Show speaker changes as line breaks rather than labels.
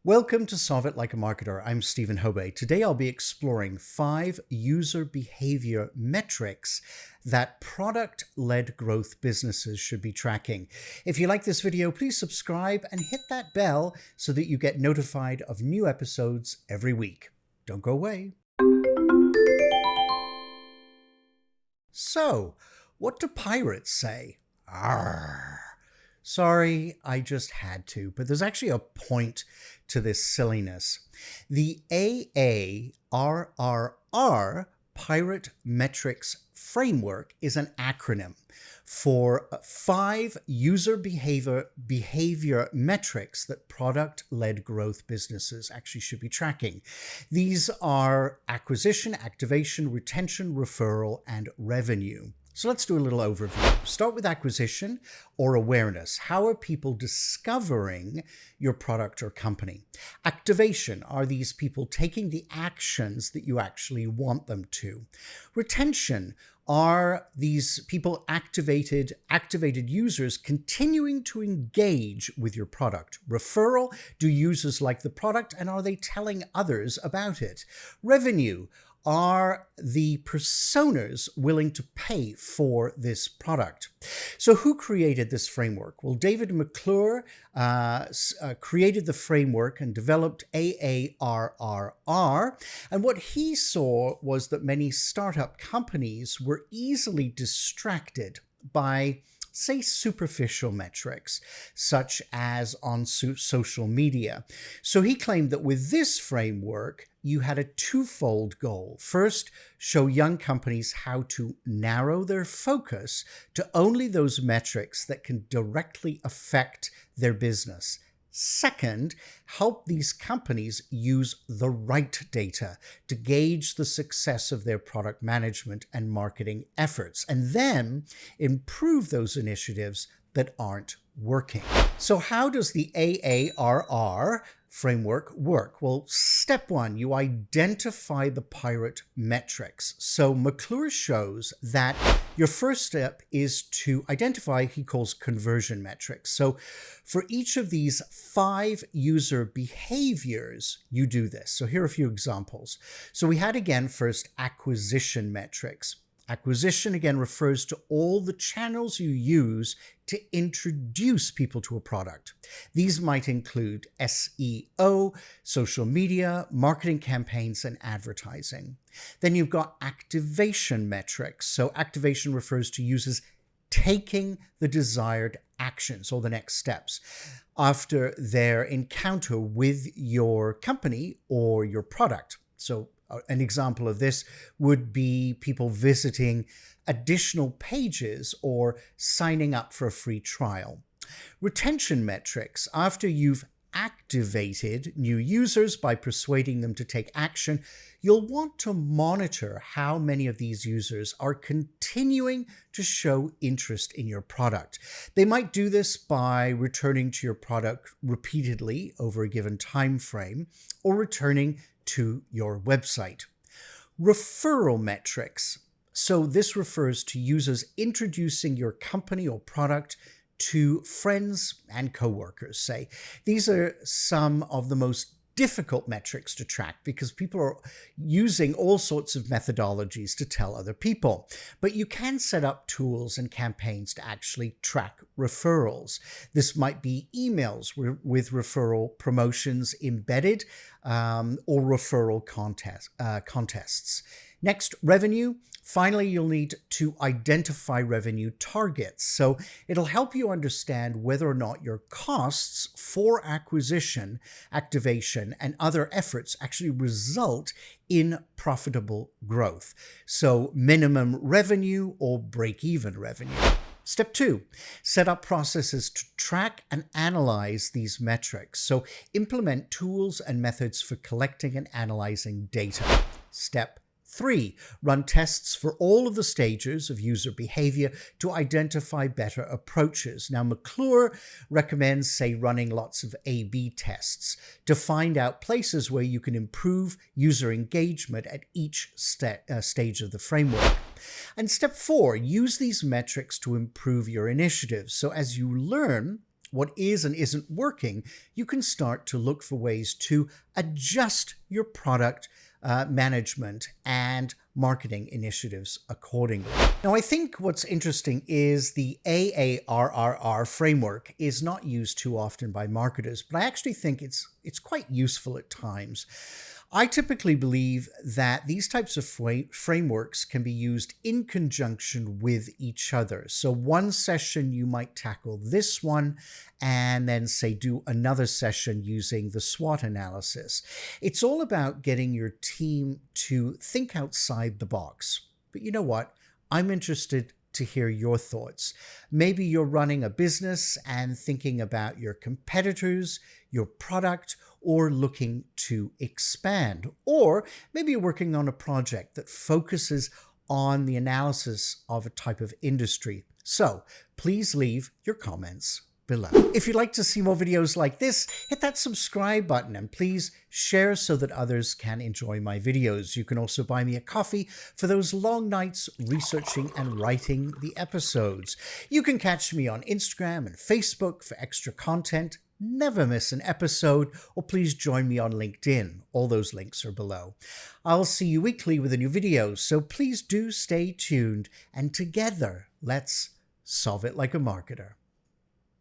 Welcome to Solve It Like a Marketer. I'm Stephen Hobe. Today I'll be exploring 5 user behavior metrics that product-led growth businesses should be tracking. If you like this video, please subscribe and hit that bell so that you get notified of new episodes every week. Don't go away. So, what do pirates say? Arrgh. Sorry, I just had to, but there's actually a point to this silliness. The AARRR, Pirate Metrics Framework, is an acronym for 5 user behavior metrics that product-led growth businesses actually should be tracking. These are acquisition, activation, retention, referral, and revenue. So let's do a little overview. Start with acquisition or awareness. How are people discovering your product or company? Activation. Are these people taking the actions that you actually want them to? Retention. Are these people activated users continuing to engage with your product? Referral. Do users like the product and are they telling others about it? Revenue. Are the personas willing to pay for this product? So who created this framework? Well, David McClure created the framework and developed AARRR. And what he saw was that many startup companies were easily distracted by, say, superficial metrics, such as on social media. So he claimed that with this framework, you had a twofold goal. First, show young companies how to narrow their focus to only those metrics that can directly affect their business. Second, help these companies use the right data to gauge the success of their product management and marketing efforts, and then improve those initiatives that aren't working. So how does the AARR framework work? Well, step 1, you identify the pirate metrics. So McClure shows that your first step is to identify, he calls, conversion metrics. So for each of these 5 user behaviors, you do this. So here are a few examples. So we had, again, first acquisition metrics. Acquisition, again, refers to all the channels you use to introduce people to a product. These might include SEO, social media, marketing campaigns, and advertising. Then you've got activation metrics. So activation refers to users taking the desired actions or the next steps after their encounter with your company or your product. So an example of this would be people visiting additional pages or signing up for a free trial. Retention metrics. After you've activated new users by persuading them to take action, you'll want to monitor how many of these users are continuing to show interest in your product. They might do this by returning to your product repeatedly over a given time frame or returning to your website. Referral metrics. So this refers to users introducing your company or product to friends and coworkers, say. These are some of the most difficult metrics to track because people are using all sorts of methodologies to tell other people. But you can set up tools and campaigns to actually track referrals. This might be emails with referral promotions embedded or referral contests. Next, revenue. Finally, you'll need to identify revenue targets. So it'll help you understand whether or not your costs for acquisition, activation, and other efforts actually result in profitable growth. So minimum revenue or break-even revenue. Step 2, set up processes to track and analyze these metrics. So implement tools and methods for collecting and analyzing data. Step 3, run tests for all of the stages of user behavior to identify better approaches. Now, McClure recommends, say, running lots of A/B tests to find out places where you can improve user engagement at each stage of the framework. And step 4, use these metrics to improve your initiatives. So as you learn what is and isn't working, you can start to look for ways to adjust your product management and marketing initiatives accordingly. Now, I think what's interesting is the AARRR framework is not used too often by marketers, but I actually think it's quite useful at times. I typically believe that these types of frameworks can be used in conjunction with each other. So one session you might tackle this one and then say do another session using the SWOT analysis. It's all about getting your team to think outside the box. But you know what? I'm interested to hear your thoughts. Maybe you're running a business and thinking about your competitors, your product, or looking to expand. Or maybe you're working on a project that focuses on the analysis of a type of industry. So please leave your comments below. If you'd like to see more videos like this, hit that subscribe button and please share so that others can enjoy my videos. You can also buy me a coffee for those long nights researching and writing the episodes. You can catch me on Instagram and Facebook for extra content. Never miss an episode, or please join me on LinkedIn. All those links are below. I'll see you weekly with a new video, so please do stay tuned, and together, let's solve it like a marketer.